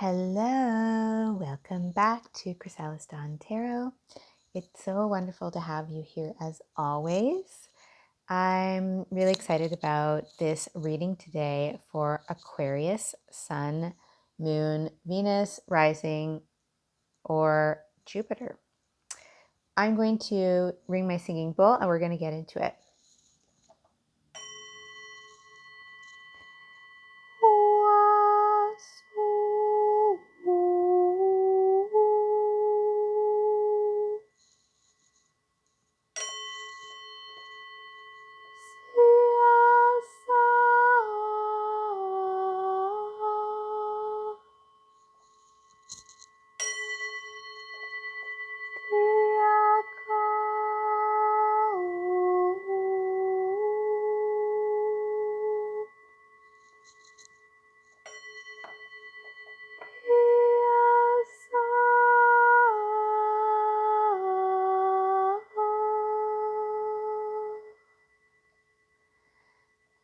Hello, welcome back to chrysalisdawntarot. It's so wonderful to have you here as always. I'm really excited about this reading today for Aquarius, Sun, Moon, Venus, Rising, or Jupiter. I'm going to ring my singing bowl and we're going to get into it.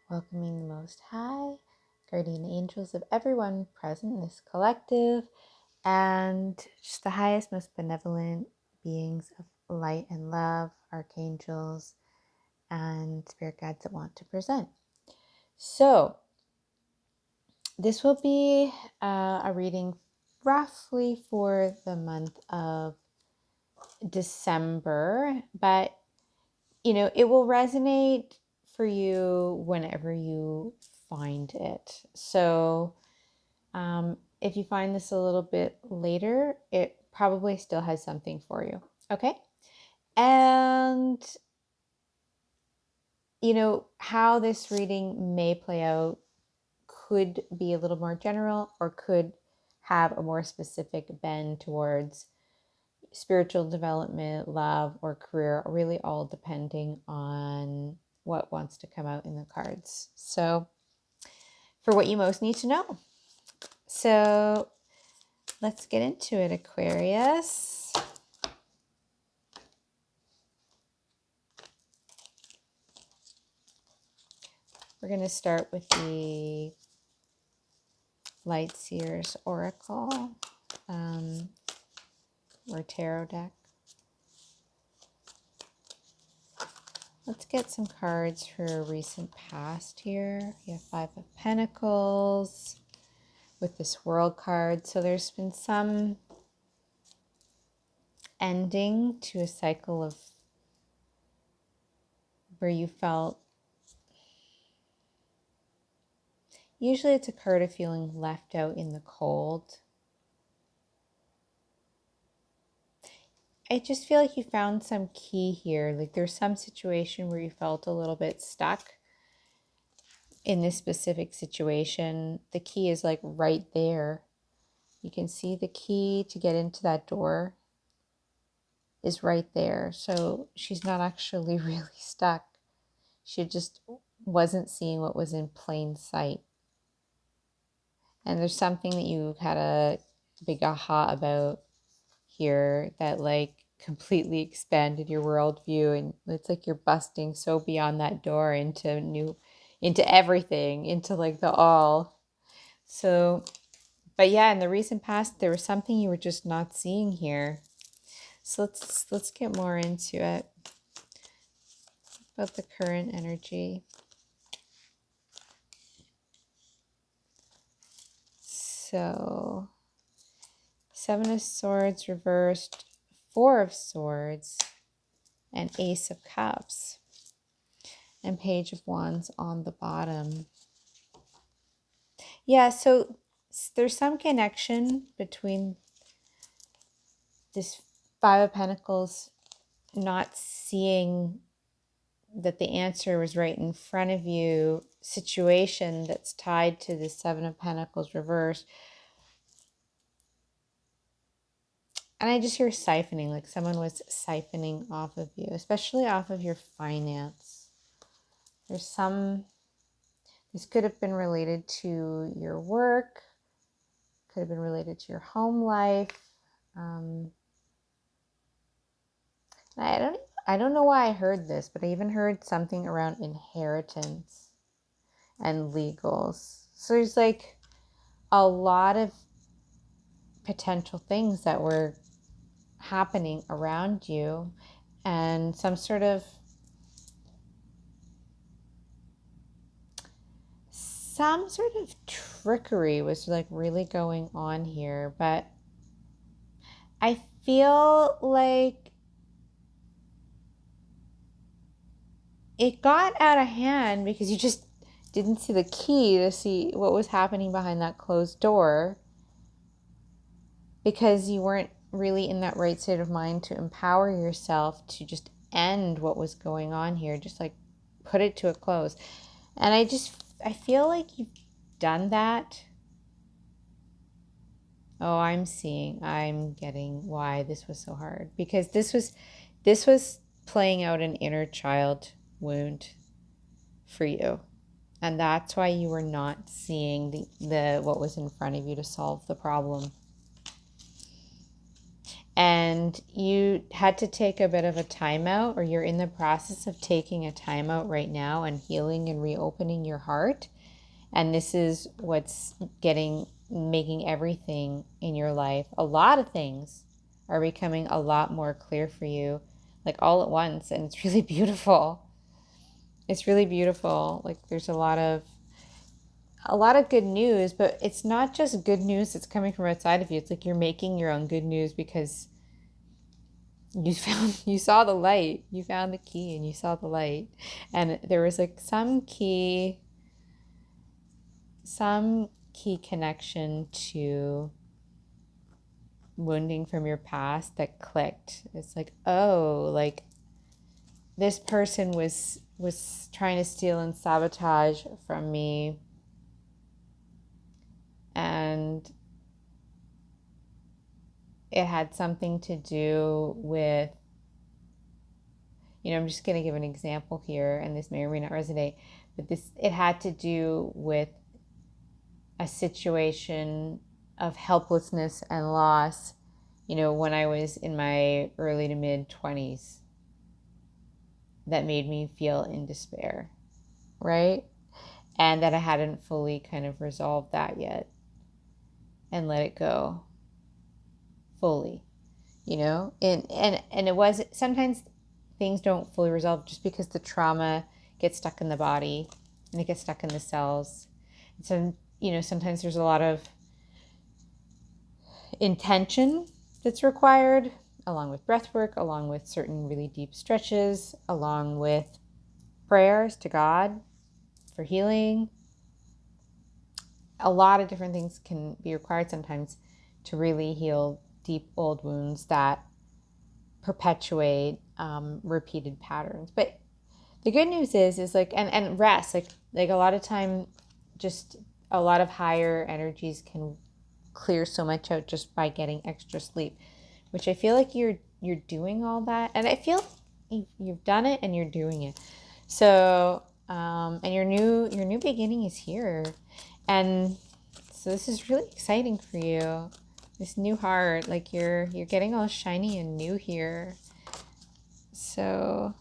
Welcoming the Most High, guardian angels of everyone present in this collective, and just the highest, most benevolent beings of light and love, archangels, and spirit guides that want to present. So, this will be a reading roughly for the month of December, but it will resonate for you whenever you find it. So if you find this a little bit later, it probably still has something for you. Okay. And how this reading may play out could be a little more general or could have a more specific bend towards spiritual development, love, or career, really all depending on what wants to come out in the cards. So for what you most need to know. So let's get into it, Aquarius. We're going to start with the Light Seers Oracle or Tarot deck. Let's get some cards for a recent past here. You have Five of Pentacles with this World card. So there's been some ending to a cycle of where you felt, usually it's a card of feeling left out in the cold. I just feel like you found some key here. Like there's some situation where you felt a little bit stuck in this specific situation. The key is like right there. You can see the key to get into that door is right there. So she's not actually really stuck. She just wasn't seeing what was in plain sight. And there's something that you had a big aha about here that like completely expanded your worldview, and it's like you're busting so beyond that door into everything, into like the all. So, but yeah, in the recent past, there was something you were just not seeing here. So let's get more into it about the current energy. So, Seven of Swords reversed, Four of Swords, and Ace of Cups, and Page of Wands on the bottom. Yeah, so there's some connection between this Five of Pentacles not seeing that the answer was right in front of you situation that's tied to the Seven of Pentacles reverse. And I just hear siphoning, like someone was siphoning off of you, especially off of your finance. There's this could have been related to your work, could have been related to your home life. I don't know why I heard this, but I even heard something around inheritance and legals. So there's like a lot of potential things that were happening around you, and some sort of trickery was like really going on here. But I feel like it got out of hand because you just didn't see the key to see what was happening behind that closed door, because you weren't really in that right state of mind to empower yourself to just end what was going on here, just like put it to a close. And I feel like you've done that. Oh, I'm getting why this was so hard, because this was playing out an inner child wound for you. And that's why you were not seeing the what was in front of you to solve the problem. And you had to take a bit of a timeout, or you're in the process of taking a timeout right now and healing and reopening your heart. And this is what's making everything in your life, a lot of things are becoming a lot more clear for you, like all at once. And it's really beautiful. It's really beautiful. Like there's a lot of good news, but it's not just good news that's coming from outside of you. It's like you're making your own good news because you saw the light. You found the key and you saw the light. And there was like some key connection to wounding from your past that clicked. It's like, oh, like this person was trying to steal and sabotage from me, and it had something to do with, I'm just going to give an example here, and this may or may not resonate, but it had to do with a situation of helplessness and loss, when I was in my early to mid 20s, that made me feel in despair, right? And that I hadn't fully kind of resolved that yet and let it go fully, and it was, sometimes things don't fully resolve just because the trauma gets stuck in the body and it gets stuck in the cells. And so, sometimes there's a lot of intention that's required, along with breath work, along with certain really deep stretches, along with prayers to God for healing. A lot of different things can be required sometimes to really heal deep old wounds that perpetuate repeated patterns. But the good news is like, and rest, like a lot of time, just a lot of higher energies can clear so much out just by getting extra sleep, which I feel like you're doing all that, and I feel you've done it and you're doing it. So and your new beginning is here, and so this is really exciting for you. This new heart, like you're getting all shiny and new here. So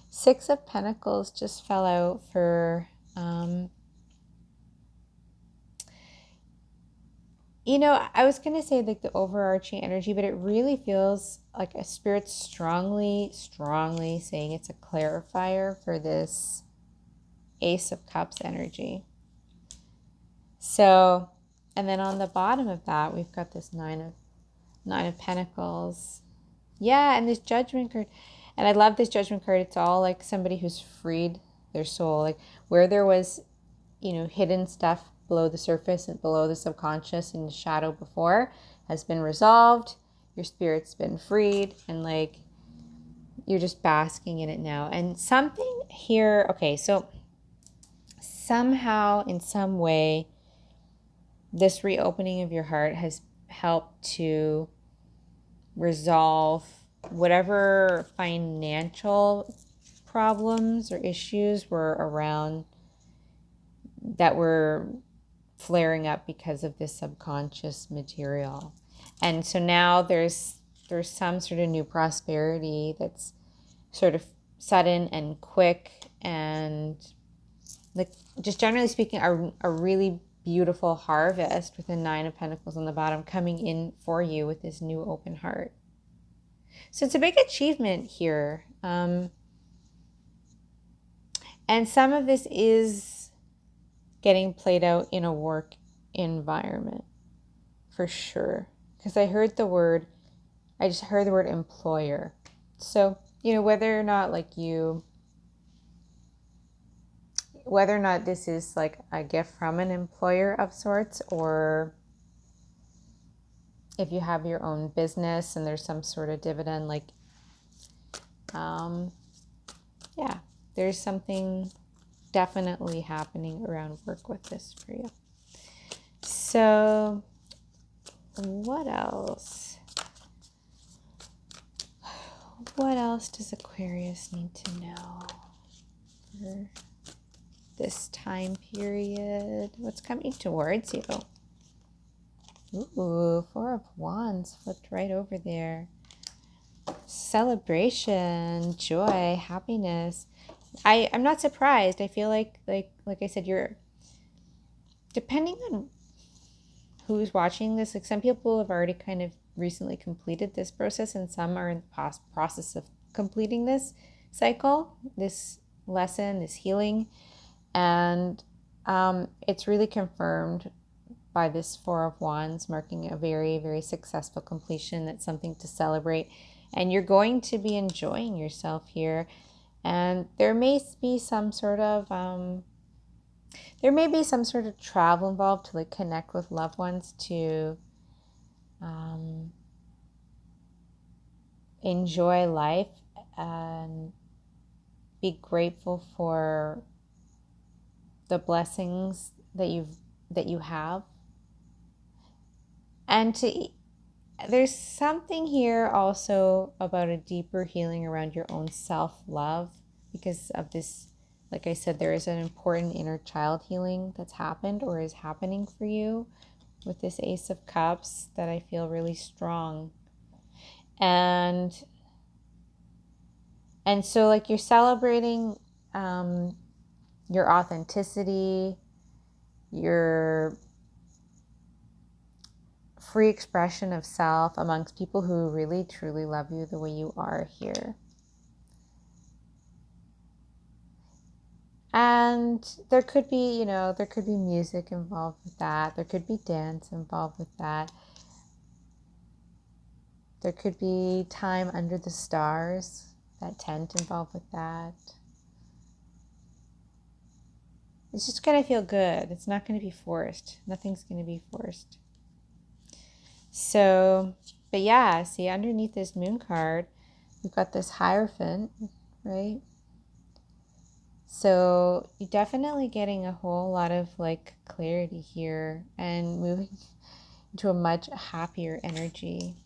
6 of Pentacles just fell out for I was going to say like the overarching energy, but it really feels like a spirit strongly saying it's a clarifier for this Ace of Cups energy. So, and then on the bottom of that, we've got this Nine of Pentacles. Yeah, and this Judgment card. And I love this Judgment card. It's all like somebody who's freed their soul. Like where there was, hidden stuff below the surface and below the subconscious and the shadow before has been resolved. Your spirit's been freed, and like you're just basking in it now. And something here, okay, so somehow in some way this reopening of your heart has helped to resolve whatever financial problems or issues were around that were flaring up because of this subconscious material. And so now there's some sort of new prosperity that's sort of sudden and quick, and like just generally speaking a really beautiful harvest with the Nine of Pentacles on the bottom coming in for you with this new open heart. So it's a big achievement here. And some of this is getting played out in a work environment for sure. Because I just heard the word employer. So, whether or not whether or not this is like a gift from an employer of sorts, or if you have your own business and there's some sort of dividend, yeah, there's something definitely happening around work with this for you. So what else? What else does Aquarius need to know for this time period? What's coming towards you? Ooh, Four of Wands flipped right over there. Celebration, joy, happiness. I'm not surprised. I feel like I said, you're, depending on who's watching this, like some people have already kind of recently completed this process, and some are in the process of completing this cycle, this lesson, this healing. And it's really confirmed by this Four of Wands, marking a very, very successful completion. That's something to celebrate. And you're going to be enjoying yourself here. And there may be some sort of travel involved to connect with loved ones, to enjoy life and be grateful for the blessings that you have. And there's something here also about a deeper healing around your own self-love, because of this. Like I said, there is an important inner child healing that's happened or is happening for you with this Ace of Cups that I feel really strong. And so you're celebrating your authenticity, your free expression of self amongst people who really truly love you the way you are here. And there could be, there could be music involved with that. There could be dance involved with that. There could be time under the stars, that tent involved with that. It's just going to feel good. It's not going to be forced. Nothing's going to be forced. So, but yeah, see, underneath this moon card, we've got this Hierophant, right? So you're definitely getting a whole lot of clarity here and moving into a much happier energy.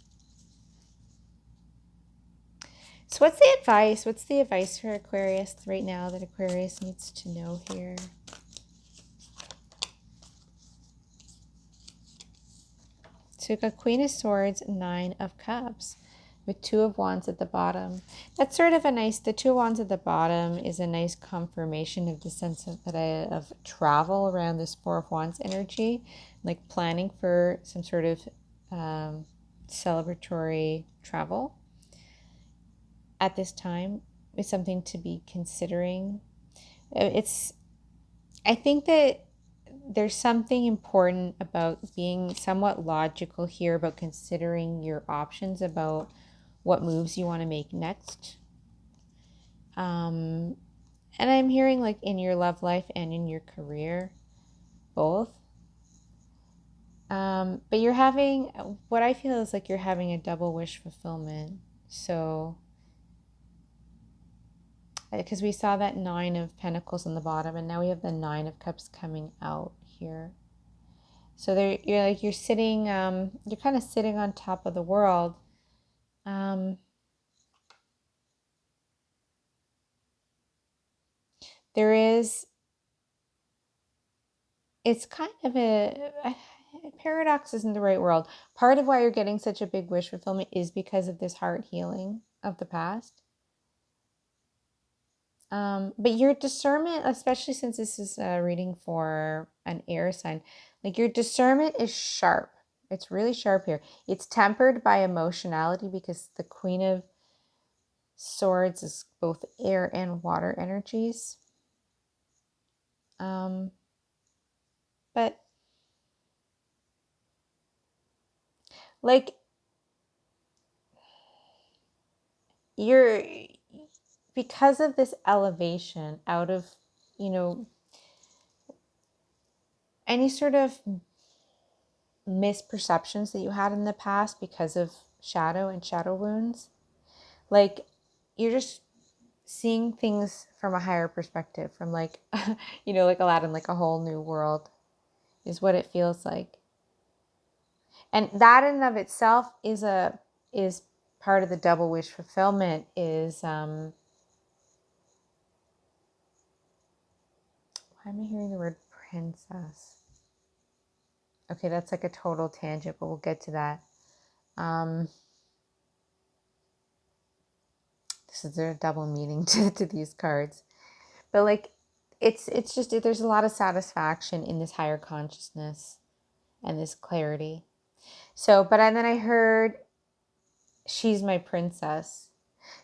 So what's the advice? What's the advice for Aquarius right now that Aquarius needs to know here? So we've got Queen of Swords, Nine of Cups, with Two of Wands at the bottom. That's sort of a nice, the Two of Wands at the bottom is a nice confirmation of the sense of travel around this Four of Wands energy, like planning for some sort of celebratory travel at this time is something to be considering. I think that there's something important about being somewhat logical here, about considering your options about what moves you want to make next. And I'm hearing in your love life and in your career, both. But you're having, what I feel is you're having a double wish fulfillment. So, because we saw that Nine of Pentacles on the bottom, and now we have the Nine of Cups coming out here. So you're sitting, you're kind of sitting on top of the world. It's kind of a paradox isn't the right word. Part of why you're getting such a big wish fulfillment is because of this heart healing of the past. But your discernment, especially since this is a reading for an air sign, Like your discernment is sharp. It's really sharp here. It's tempered by emotionality because the Queen of Swords is both air and water energies. But like you're, because of this elevation out of, you know, any sort of misperceptions that you had in the past because of shadow and shadow wounds, like you're just seeing things from a higher perspective, from like, you know, like Aladdin, like a whole new world is what it feels like. And that in and of itself is part of the double wish fulfillment. Is why am I hearing the word princess? Okay, that's like a total tangent, but we'll get to that. This is a double meaning to these cards. But like it's just, there's a lot of satisfaction in this higher consciousness and this clarity. So, but then I heard, she's my princess.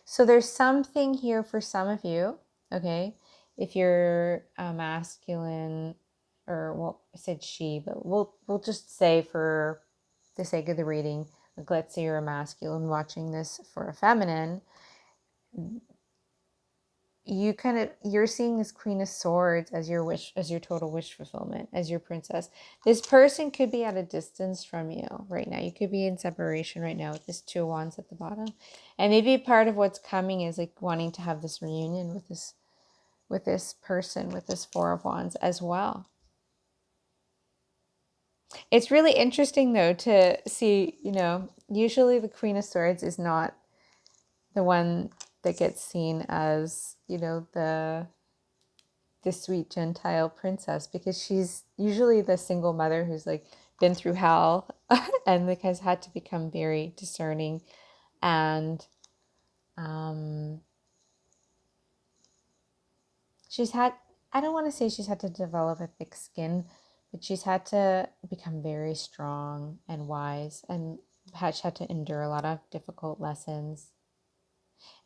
So there's something here for some of you, okay? If you're a masculine, or well, I said she, but we'll just say for the sake of the reading, like let's say you're a masculine watching this for a feminine, you're seeing this Queen of Swords as your wish, as your total wish fulfillment, as your princess. This person could be at a distance from you right now. You could be in separation right now with this Two of Wands at the bottom. And maybe part of what's coming is like wanting to have this reunion with this person, with this Four of Wands as well. It's really interesting though to see, you know, usually the Queen of Swords is not the one that gets seen as, you know, the sweet Gentile princess, because she's usually the single mother who's like been through hell and like has had to become very discerning, and she's had, I don't want to say she's had to develop a thick skin, but she's had to become very strong and wise, and has had to endure a lot of difficult lessons.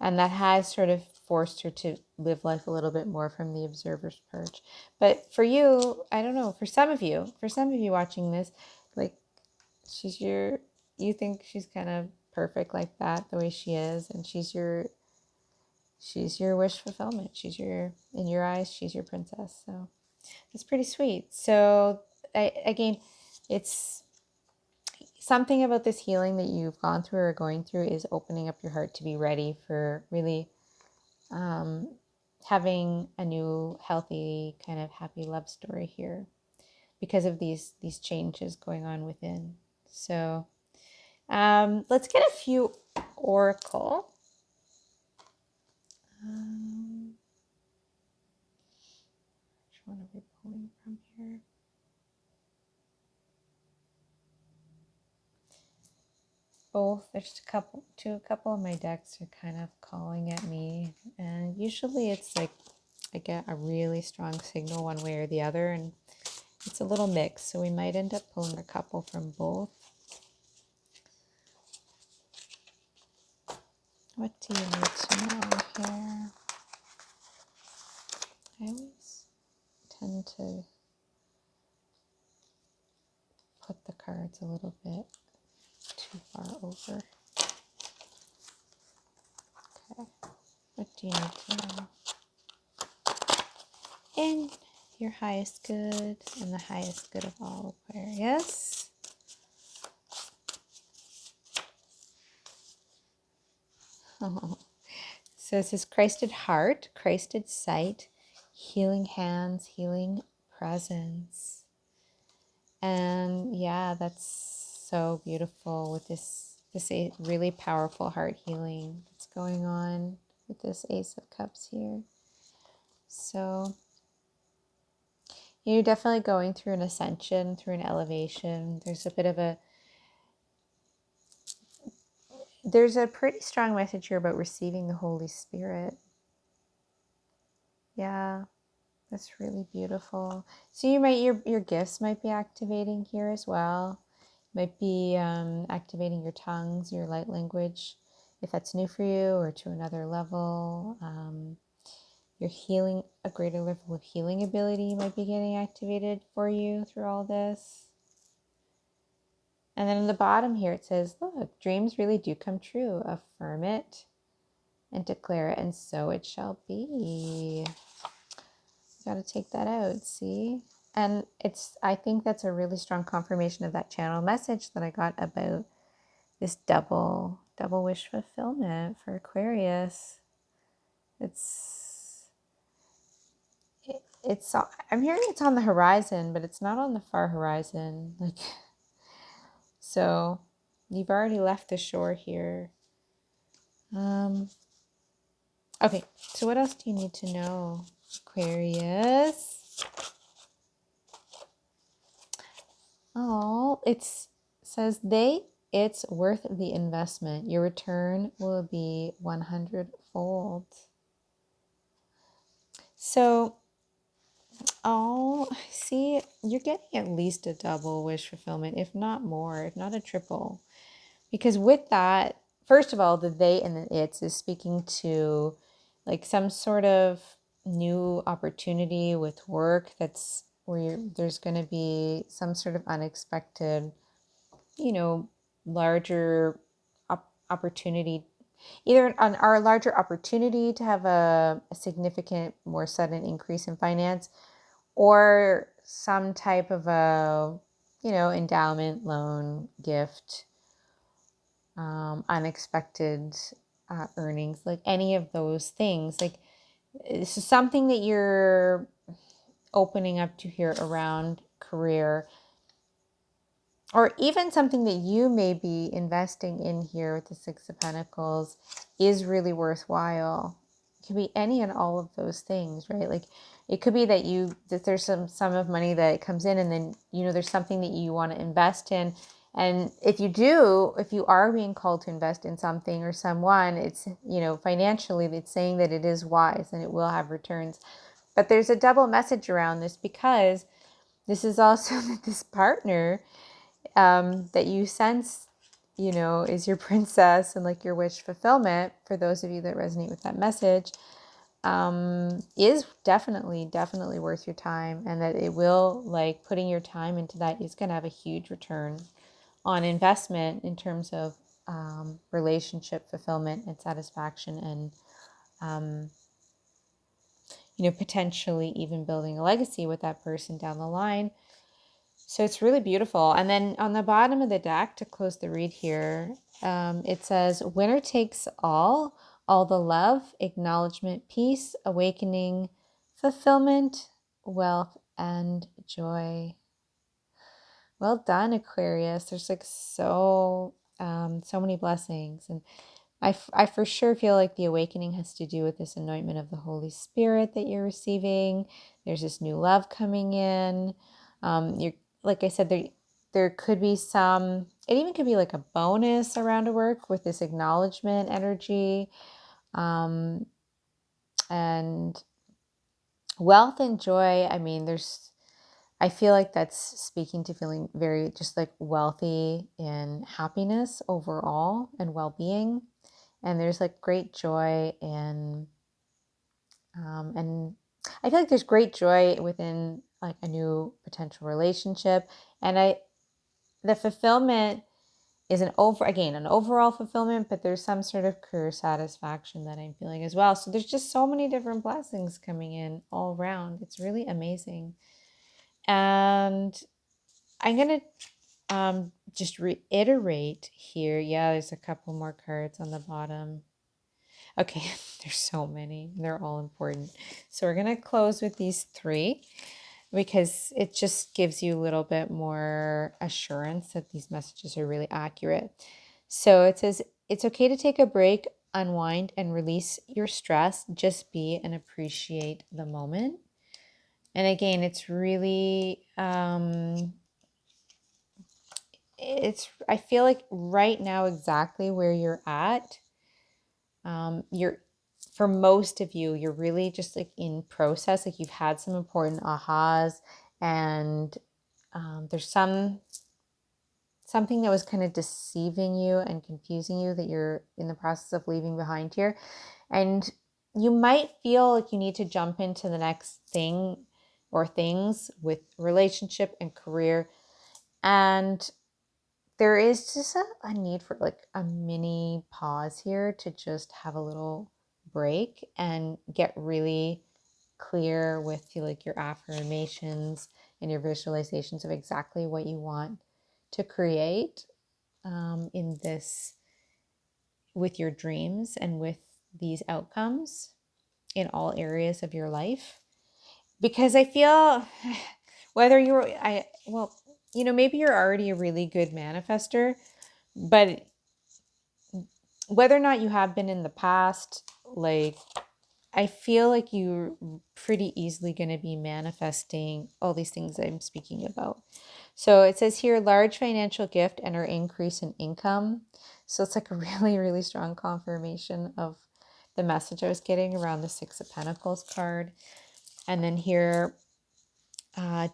And that has sort of forced her to live life a little bit more from the observer's perch. But for you, I don't know, for some of you watching this, like you think she's kind of perfect like that, the way she is, and she's your wish fulfillment. In your eyes, she's your princess. So it's pretty sweet. So again, it's something about this healing that you've gone through or going through is opening up your heart to be ready for really having a new, healthy, kind of happy love story here because of these changes going on within. So let's get a few oracle. Which one are we pulling from here? Both. There's a couple of my decks are kind of calling at me, and usually it's like I get a really strong signal one way or the other, and it's a little mixed, so we might end up pulling a couple from both. What do you need to know here? I always tend to put the cards a little bit too far over. Okay, what do you need to know? In your highest good and the highest good of all, Aquarius. Oh. So it says Christed heart, Christed sight, healing hands, healing presence. And yeah, that's so beautiful with this really powerful heart healing that's going on with this Ace of Cups here. So you're definitely going through an ascension, through an elevation. There's a pretty strong message here about receiving the Holy Spirit. Yeah. That's really beautiful. So you might, your gifts might be activating here as well. Might be activating your tongues, your light language, if that's new for you, or to another level. Your healing, a greater level of healing ability might be getting activated for you through all this. And then on the bottom here it says, look, dreams really do come true. Affirm it and declare it, and so it shall be. Got to take that out, see? And I think that's a really strong confirmation of that channel message that I got about this double wish fulfillment for Aquarius. I'm hearing it's on the horizon, but it's not on the far horizon. Like, so you've already left the shore here. Okay, so what else do you need to know, Aquarius? Oh, it says it's worth the investment. Your return will be 100-fold. So, see, you're getting at least a double wish fulfillment, if not more, if not a triple. Because with that, first of all, the they and the it's is speaking to like some sort of new opportunity with work that's where there's going to be some sort of unexpected, larger opportunity, either a larger opportunity to have a significant, more sudden increase in finance, or some type of a, endowment, loan, gift, unexpected earnings, like any of those things. Like, this is something that you're opening up to here around career, or even something that you may be investing in here with the Six of Pentacles is really worthwhile. It could be any and all of those things, right? Like, it could be that there's some sum of money that comes in, and then, there's something that you want to invest in. And if you are being called to invest in something or someone, it's, financially, it's saying that it is wise and it will have returns. But there's a double message around this, because this is also that this partner that you sense, is your princess and like your wish fulfillment, for those of you that resonate with that message, is definitely worth your time, and that it will, like, putting your time into that is going to have a huge return on investment in terms of relationship fulfillment and satisfaction, and potentially even building a legacy with that person down the line. So it's really beautiful. And then on the bottom of the deck, to close the read here, it says, winner takes all the love, acknowledgement, peace, awakening, fulfillment, wealth, and joy. Well done, Aquarius. There's like so many blessings. And I for sure feel like the awakening has to do with this anointment of the Holy Spirit that you're receiving. There's this new love coming in. You're, like I said, there could be it even could be like a bonus around to work with this acknowledgement energy. And wealth and joy, I mean, I feel like that's speaking to feeling very just like wealthy in happiness overall and well-being. And there's like great joy and I feel like there's great joy within like a new potential relationship. And the fulfillment is an overall fulfillment, but there's some sort of career satisfaction that I'm feeling as well. So there's just so many different blessings coming in all around. It's really amazing. And I'm going to just reiterate here. Yeah, there's a couple more cards on the bottom. Okay, there's so many. They're all important. So we're going to close with these three, because it just gives you a little bit more assurance that these messages are really accurate. So it says, it's okay to take a break, unwind, and release your stress. Just be and appreciate the moment. And again, it's really, I feel like right now exactly where you're at, for most of you, you're really just like in process. Like you've had some important ahas, and there's something that was kind of deceiving you and confusing you that you're in the process of leaving behind here. And you might feel like you need to jump into the next thing or things with relationship and career. And there is just a need for like a mini pause here to just have a little break and get really clear with like your affirmations and your visualizations of exactly what you want to create in this, with your dreams and with these outcomes in all areas of your life. Because I feel whether maybe you're already a really good manifester, but whether or not you have been in the past, like I feel like you're pretty easily going to be manifesting all these things I'm speaking about. So it says here, large financial gift and or increase in income. So it's like a really, really strong confirmation of the message I was getting around the Six of Pentacles card. And then here,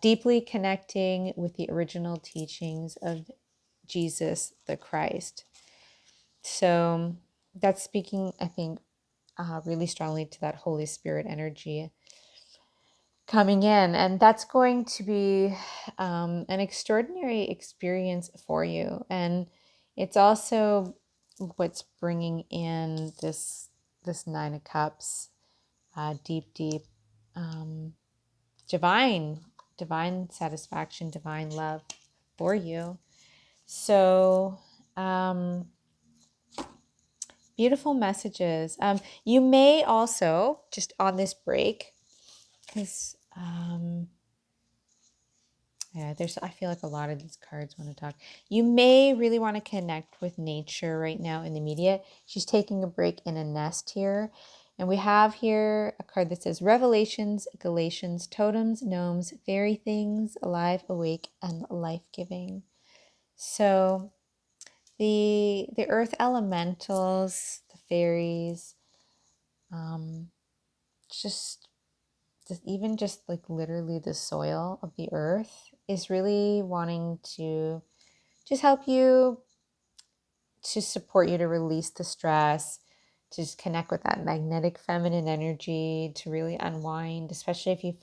deeply connecting with the original teachings of Jesus the Christ. So that's speaking, I think, really strongly to that Holy Spirit energy coming in. And that's going to be an extraordinary experience for you. And it's also what's bringing in this Nine of Cups, deep, divine satisfaction, divine love for you. So, beautiful messages. You may also, just on this break, because I feel like a lot of these cards want to talk. You may really want to connect with nature right now in the immediate. She's taking a break in a nest here. And we have here a card that says Revelations, Galatians, Totems, Gnomes, Fairy Things, Alive, Awake, and Life-Giving. So the earth elementals, the fairies, just even just like literally the soil of the earth is really wanting to just help you, to support you, to release the stress, to just connect with that magnetic feminine energy, to really unwind, especially if you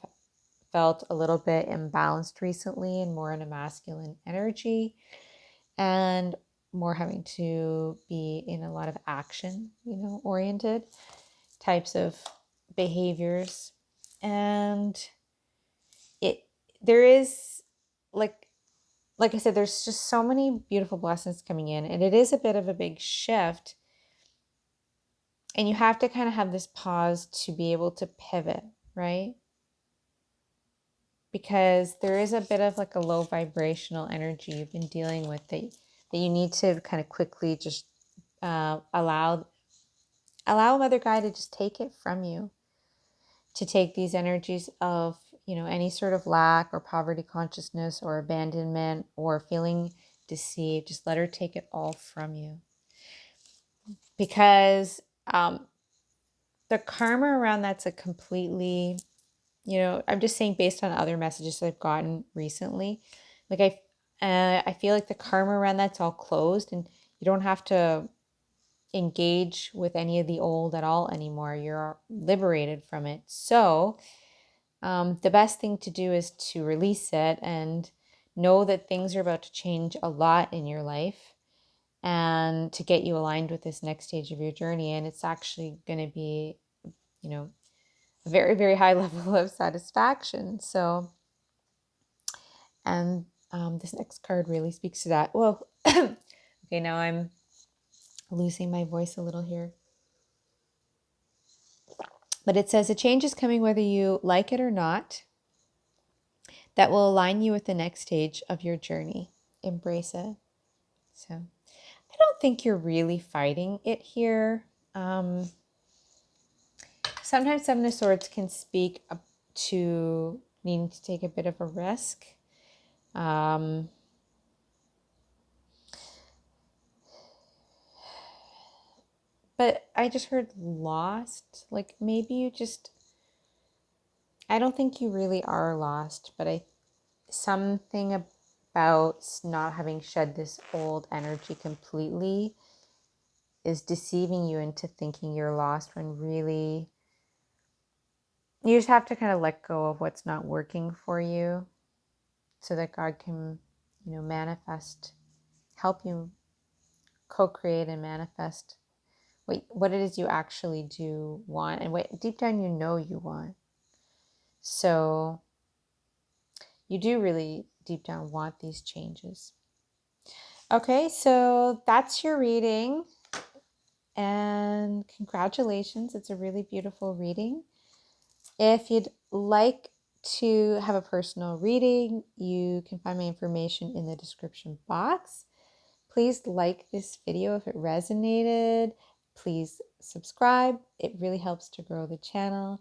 felt a little bit imbalanced recently and more in a masculine energy and more having to be in a lot of action, oriented types of behaviors. And there is like I said, there's just so many beautiful blessings coming in, and it is a bit of a big shift. And you have to kind of have this pause to be able to pivot, right? Because there is a bit of like a low vibrational energy you've been dealing with that you need to kind of quickly just allow Mother God to just take it from you, to take these energies of, any sort of lack or poverty consciousness or abandonment or feeling deceived. Just let her take it all from you. Because the karma around that's a completely, I'm just saying based on other messages that I've gotten recently, like I feel like the karma around that's all closed, and you don't have to engage with any of the old at all anymore. You're liberated from it. So the best thing to do is to release it and know that things are about to change a lot in your life, and to get you aligned with this next stage of your journey. And it's actually going to be, a very, very high level of satisfaction. So, and this next card really speaks to that. Whoa. Okay, now I'm losing my voice a little here. But it says a change is coming whether you like it or not, that will align you with the next stage of your journey. Embrace it. So I don't think you're really fighting it here. Sometimes Seven of Swords can speak to needing to take a bit of a risk. But But I just heard lost. Like maybe you just, I don't think you really are lost, but something about not having shed this old energy completely is deceiving you into thinking you're lost, when really you just have to kind of let go of what's not working for you so that God can, manifest, help you co-create and manifest what it is you actually do want, and what deep down you want. So you do really deep down want these changes. Okay, so that's your reading. And congratulations, it's a really beautiful reading. If you'd like to have a personal reading, you can find my information in the description box. Please like this video if it resonated. Please subscribe. It really helps to grow the channel.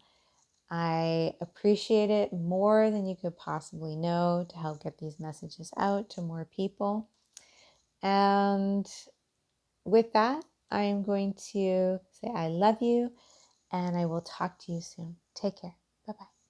I appreciate it more than you could possibly know to help get these messages out to more people. And with that, I am going to say I love you, and I will talk to you soon. Take care. Bye-bye.